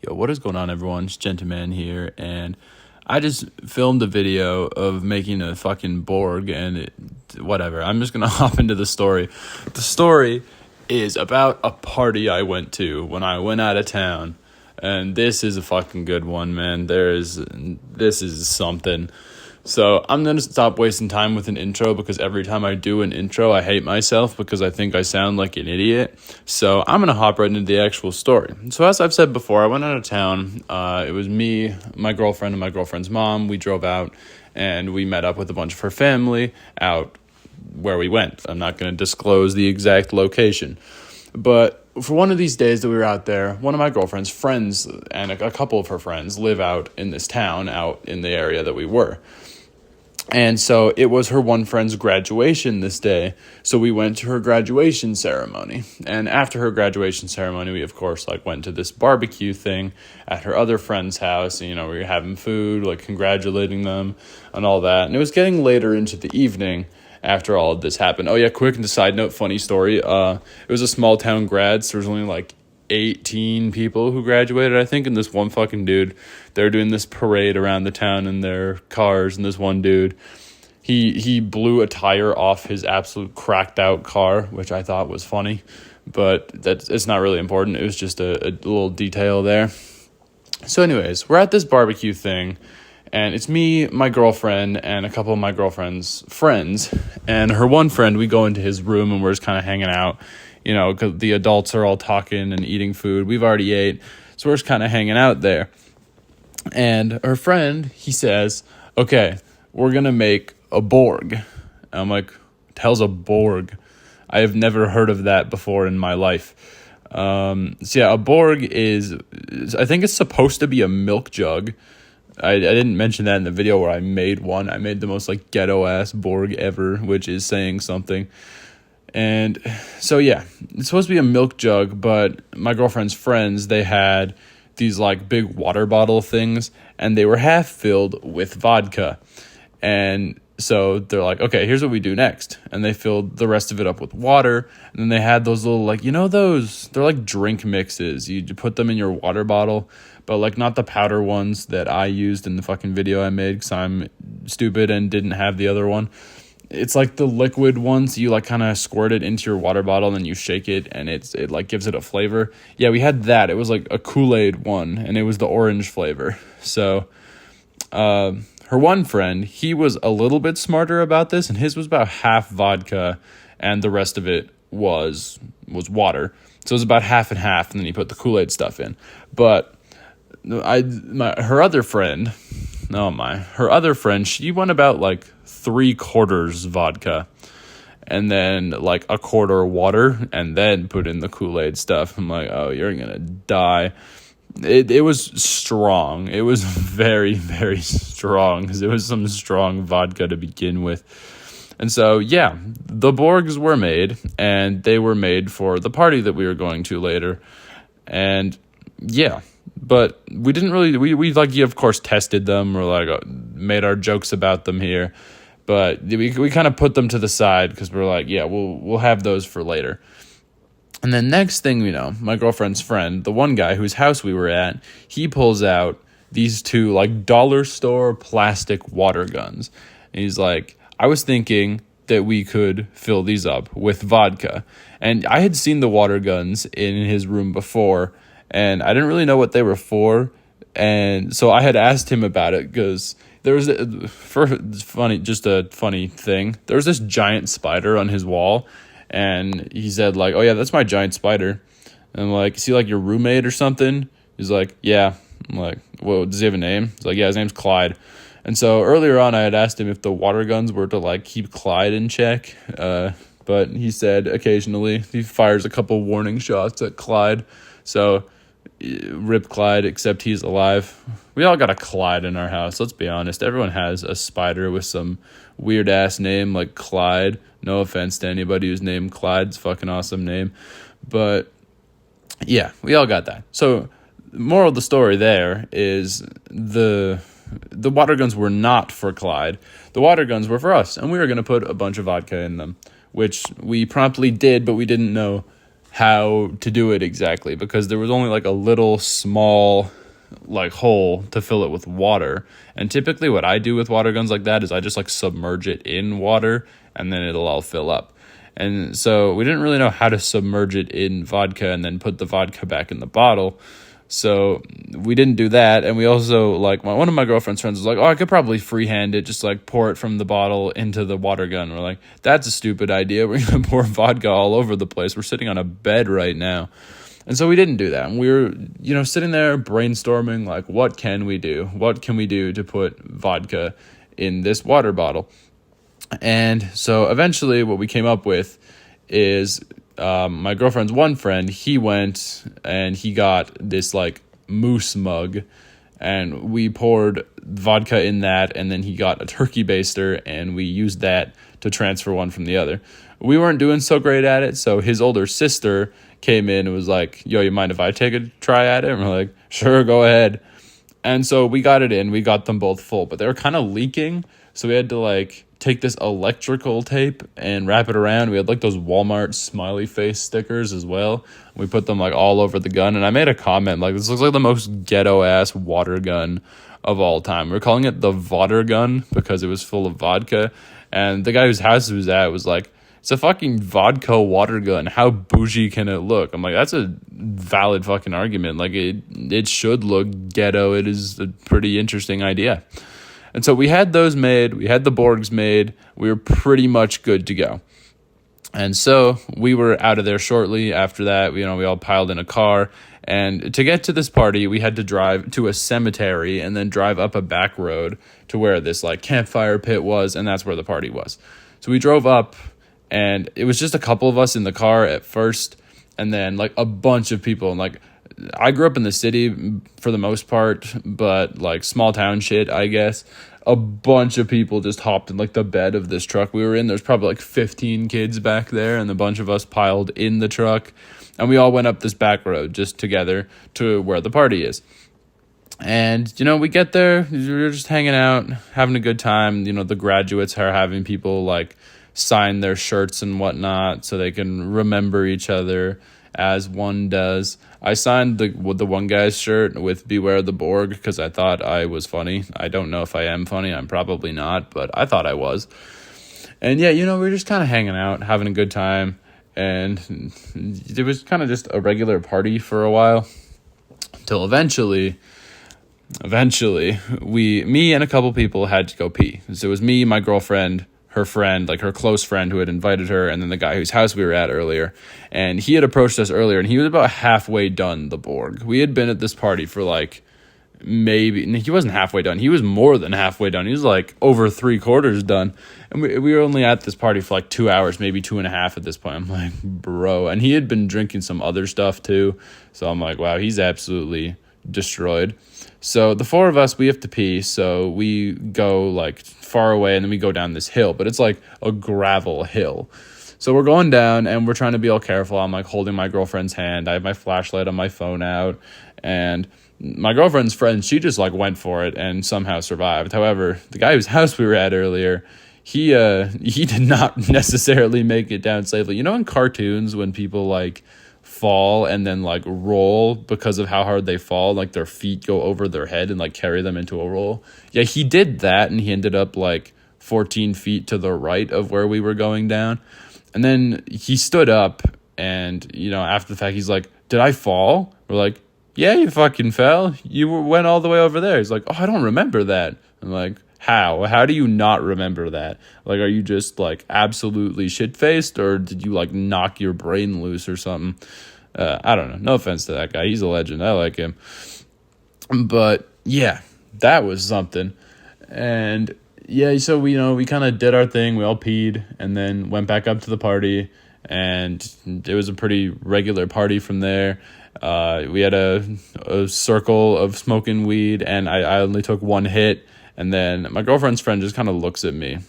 Yo, what is going on, everyone? It's Gentleman here, and I just filmed a video of making a fucking Borg, and whatever. I'm just gonna hop into the story. The story is about a party I went to when I went out of town, and this is a fucking good one, man. This is something. So I'm going to stop wasting time with an intro because every time I do an intro, I hate myself because I think I sound like an idiot. So I'm going to hop right into the actual story. So as I've said before, I went out of town. It was me, my girlfriend, and my girlfriend's mom. We drove out and we met up with a bunch of her family out where we went. I'm not going to disclose the exact location. But for one of these days that we were out there, one of my girlfriend's friends and a couple of her friends live out in this town, out in the area that we were. And so it was her one friend's graduation this day. So we went to her graduation ceremony. And after her graduation ceremony, we, of course, went to this barbecue thing at her other friend's house. And, we were having food, congratulating them and all that. And it was getting later into the evening after all of this happened. Oh, yeah, quick side note, funny story. It was a small town grad, so there was only 18 people who graduated, I think, and this one fucking dude, they were doing this parade around the town in their cars, and this one dude, he blew a tire off his absolute cracked out car, which I thought was funny, but it's not really important. It was just a little detail there. So anyways, we're at this barbecue thing, and it's me, my girlfriend, and a couple of my girlfriend's friends, and her one friend, we go into his room, and we're just kind of hanging out. Because the adults are all talking and eating food. We've already ate, so we're just kind of hanging out there. And her friend, he says, okay, we're going to make a Borg. And I'm like, what the hell's a Borg? I have never heard of that before in my life. So yeah, a Borg is, I think it's supposed to be a milk jug. I didn't mention that in the video where I made one. I made the most ghetto-ass Borg ever, which is saying something. And so, yeah, it's supposed to be a milk jug, but my girlfriend's friends, they had these big water bottle things, and they were half filled with vodka. And so they're like, okay, here's what we do next. And they filled the rest of it up with water. And then they had those little, they're drink mixes. You put them in your water bottle, but not the powder ones that I used in the fucking video I made because I'm stupid and didn't have the other one. It's the liquid ones. You kind of squirt it into your water bottle and then you shake it and it gives it a flavor. Yeah, we had that. It was a Kool-Aid one and it was the orange flavor. So her one friend, he was a little bit smarter about this, and his was about half vodka and the rest of it was water. So it was about half and half, and then he put the Kool-Aid stuff in. But her other friend, she went about 3/4 vodka and then a quarter water and then put in the Kool-Aid stuff. I'm like, oh, you're gonna die. It was strong. It was very, very strong because it was some strong vodka to begin with. And so, yeah, the Borgs were made, and they were made for the party that we were going to later. And yeah, but we didn't really, we of course tested them or made our jokes about them here. But we kind of put them to the side because we're yeah, we'll have those for later. And then next thing we know, my girlfriend's friend, the one guy whose house we were at, he pulls out these two dollar store plastic water guns. And he's like, I was thinking that we could fill these up with vodka. And I had seen the water guns in his room before, and I didn't really know what they were for. And so I had asked him about it because there was a funny thing. There was this giant spider on his wall, and he said oh yeah, that's my giant spider. And I'm like, is he your roommate or something? He's like, yeah. I'm like, well, does he have a name? He's like, yeah, his name's Clyde. And so earlier on, I had asked him if the water guns were to keep Clyde in check. But he said occasionally he fires a couple warning shots at Clyde. So rip Clyde, except he's alive. We all got a Clyde in our house, let's be honest. Everyone has a spider with some weird ass name like Clyde. No offense to anybody who's named Clyde. It's a fucking awesome name. But yeah, we all got that. So moral of the story there is the water guns were not for Clyde. The water guns were for us, and we were going to put a bunch of vodka in them, which we promptly did, but we didn't know how to do it exactly because there was only a little small like hole to fill it with water. And typically what I do with water guns like that is I just like submerge it in water and then it'll all fill up. And so we didn't really know how to submerge it in vodka and then put the vodka back in the bottle. So we didn't do that. And we also, like, one of my girlfriend's friends was like, oh, I could probably freehand it, just like pour it from the bottle into the water gun. We're like, that's a stupid idea. We're going to pour vodka all over the place. We're sitting on a bed right now. And so we didn't do that. And we were, sitting there brainstorming, like, what can we do? What can we do to put vodka in this water bottle? And so eventually what we came up with is my girlfriend's one friend, he went and he got this like moose mug and we poured vodka in that, and then he got a turkey baster and we used that to transfer one from the other. We weren't doing so great at it, so his older sister came in and was like, yo, you mind if I take a try at it? And we're like, sure, go ahead. And so we got it in, we got them both full, but they were kind of leaking, so we had to like take this electrical tape and wrap it around. We had like those Walmart smiley face stickers as well. We put them like all over the gun, and I made a comment like, this looks like the most ghetto ass water gun of all time. We're calling it the Vodder gun because it was full of vodka, and the guy whose house it was at was like, it's a fucking vodka water gun. How bougie can it look? I'm like, that's a valid fucking argument. Like it should look ghetto. It is a pretty interesting idea. And so we had those made, we had the Borgs made, we were pretty much good to go. And so we were out of there shortly after that. We all piled in a car, and to get to this party, we had to drive to a cemetery and then drive up a back road to where this like campfire pit was, and that's where the party was. So we drove up, and it was just a couple of us in the car at first, and then like a bunch of people, and like I grew up in the city for the most part, but like small town shit, I guess. A bunch of people just hopped in like the bed of this truck we were in. There's probably like 15 kids back there, and a bunch of us piled in the truck, and we all went up this back road just together to where the party is. And, we get there, we're just hanging out, having a good time. The graduates are having people like sign their shirts and whatnot so they can remember each other as one does. I signed the one guy's shirt with Beware the Borg because I thought I was funny. I don't know if I am funny. I'm probably not, but I thought I was. And yeah, we were just kind of hanging out, having a good time. And it was kind of just a regular party for a while. Till eventually, me and a couple people had to go pee. So it was me, my girlfriend, her friend, like her close friend who had invited her, and then the guy whose house we were at earlier. And he had approached us earlier, and he was about halfway done the Borg. We had been at this party for like he wasn't halfway done. He was more than halfway done. He was like over 3/4 done. And we were only at this party for like 2 hours, maybe 2.5 at this point. I'm like, bro. And he had been drinking some other stuff too. So I'm like, wow, he's absolutely destroyed. So the four of us, we have to pee, so we go like far away, and then we go down this hill, but it's like a gravel hill. So we're going down, and we're trying to be all careful. I'm like holding my girlfriend's hand. I have my flashlight on my phone out, and my girlfriend's friend, she just like went for it and somehow survived. However, the guy whose house we were at earlier, he did not necessarily make it down safely. In cartoons when people like fall and then like roll because of how hard they fall, like their feet go over their head and like carry them into a roll. Yeah, he did that, and he ended up like 14 feet to the right of where we were going down. And then he stood up, and after the fact, he's like, did I fall? We're like, yeah, you fucking fell. You went all the way over there. He's like, oh, I don't remember that. I'm like, how do you not remember that? Like, are you just like absolutely shit-faced, or did you like knock your brain loose or something? I don't know. No offense to that guy. He's a legend. I like him. But yeah, that was something. And yeah, so we kind of did our thing. We all peed and then went back up to the party, and it was a pretty regular party from there. We had a circle of smoking weed, and I only took one hit. And then my girlfriend's friend just kind of looks at me,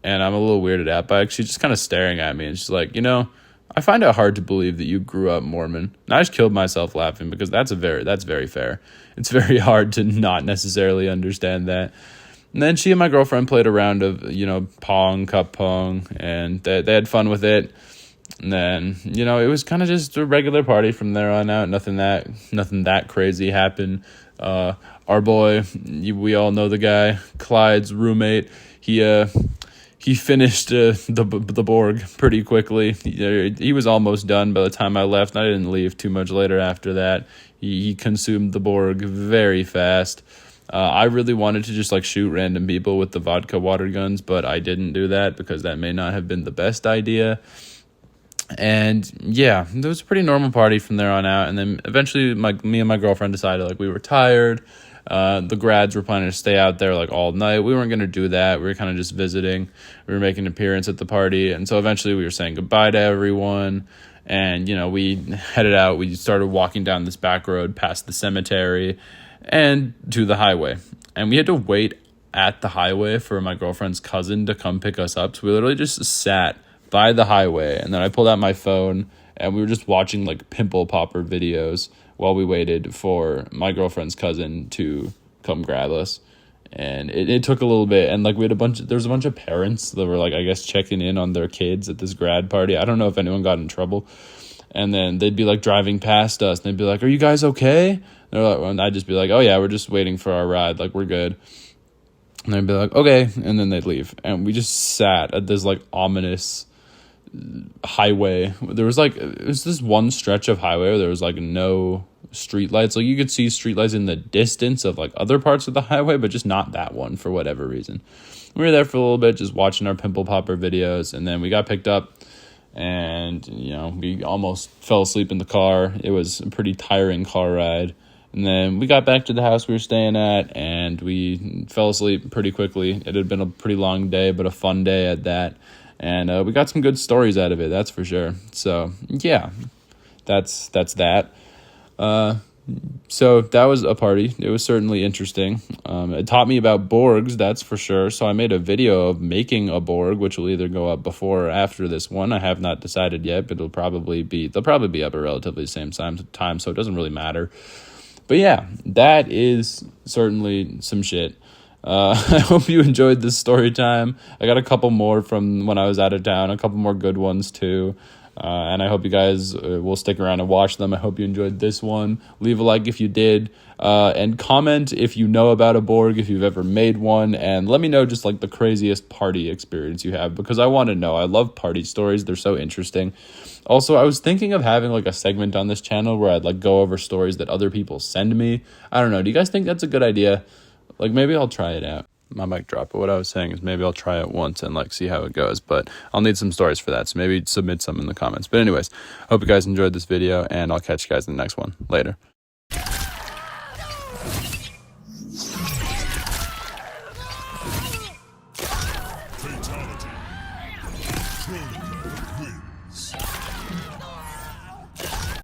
and I'm a little weirded out by it. She's just kind of staring at me, and she's like, I find it hard to believe that you grew up Mormon. And I just killed myself laughing, because that's very fair. It's very hard to not necessarily understand that. And then she and my girlfriend played a round of, pong, cup pong, and they had fun with it. And then, you know, it was kind of just a regular party from there on out. Nothing that crazy happened. Our boy, we all know the guy, Clyde's roommate. He finished the Borg pretty quickly. He was almost done by the time I left. I didn't leave too much later after that. He consumed the Borg very fast. I really wanted to just like shoot random people with the vodka water guns, but I didn't do that because that may not have been the best idea. And yeah, it was a pretty normal party from there on out. And then eventually me and my girlfriend decided like we were tired. The grads were planning to stay out there like all night. We weren't going to do that. We were kind of just visiting. We were making an appearance at the party. And so eventually we were saying goodbye to everyone. And, you know, we headed out. We started walking down this back road past the cemetery and to the highway. And we had to wait at the highway for my girlfriend's cousin to come pick us up. So we literally just sat by the highway, and then I pulled out my phone, and we were just watching like pimple popper videos while we waited for my girlfriend's cousin to come grab us. And it took a little bit, and like there was a bunch of parents that were like, I guess, checking in on their kids at this grad party. I don't know if anyone got in trouble. And then they'd be like driving past us, and they'd be like, "Are you guys okay?" And they're like, and I'd just be like, "Oh yeah, we're just waiting for our ride, like we're good." And they'd be like, "Okay," and then they'd leave, and we just sat at this like ominous highway. There was like, it was this one stretch of highway where there was like no street lights. Like you could see street lights in the distance of like other parts of the highway, but just not that one for whatever reason. We were there for a little bit just watching our pimple popper videos, and then we got picked up, and you know, we almost fell asleep in the car. It was a pretty tiring car ride. And then we got back to the house we were staying at, and we fell asleep pretty quickly. It had been a pretty long day, but a fun day at that. And we got some good stories out of it, that's for sure. So, yeah, that's that. So that was a party. It was certainly interesting. It taught me about Borgs, that's for sure. So I made a video of making a Borg, which will either go up before or after this one. I have not decided yet, but they'll probably be up at relatively the same time, so it doesn't really matter. But yeah, that is certainly some shit. I hope you enjoyed this story time. I got a couple more from when I was out of town, a couple more good ones too. And I hope you guys will stick around and watch them. I hope you enjoyed this one. Leave a like if you did. And comment if you know about a Borg, if you've ever made one. And let me know just like the craziest party experience you have, because I want to know. I love party stories. They're so interesting. Also, I was thinking of having like a segment on this channel where I'd like go over stories that other people send me. I don't know. Do you guys think that's a good idea? Like, maybe I'll try it out. My mic dropped, but what I was saying is maybe I'll try it once and, like, see how it goes. But I'll need some stories for that, so maybe submit some in the comments. But anyways, hope you guys enjoyed this video, and I'll catch you guys in the next one. Later. Fatality. Control wins.